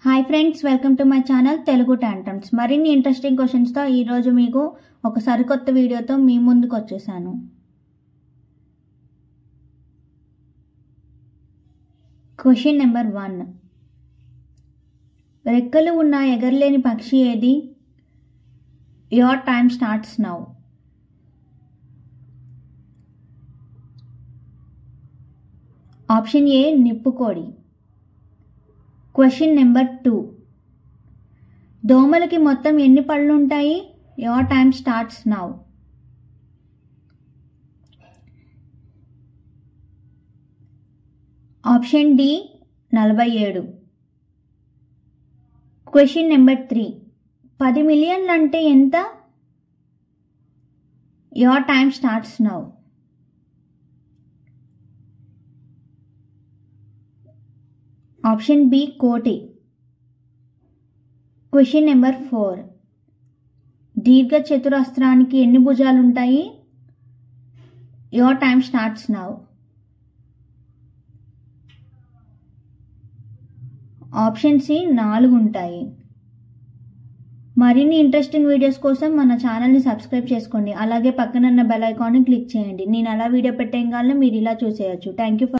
Hi friends, welcome to my channel Telugu టాంటమ్స్. మరిన్ని interesting క్వశ్చన్స్తో ఈరోజు మీకు ఒక సరికొత్త వీడియోతో మీ ముందుకు వచ్చేసాను. Question number 1. రెక్కలు ఉన్న ఎగరలేని పక్షి ఏది? Your time starts now. Option A నిప్పుకోడి. Question number 2. దోమలకి మొత్తం ఎన్ని పళ్ళు ఉంటాయి? Your time starts now. Option D 47. Question number 3. 10 మిలియన్లు అంటే ఎంత? Your time starts now. Option B కోటి. Question number 4. దీర్ఘ చతురస్రానికి ఎన్ని భుజాలు ఉంటాయి? Your time starts now. Option C 4 ఉంటాయి. మరిన్ని ఇంట్రెస్టింగ్ వీడియోస్ కోసం మన ఛానల్ని సబ్స్క్రైబ్ చేసుకోండి. అలాగే పక్కనున్న బెల్ ఐకాన్ని క్లిక్ చేయండి. నేను అలా వీడియో పెట్టేయగానే మీరు ఇలా చూసేయచ్చు. Thank you for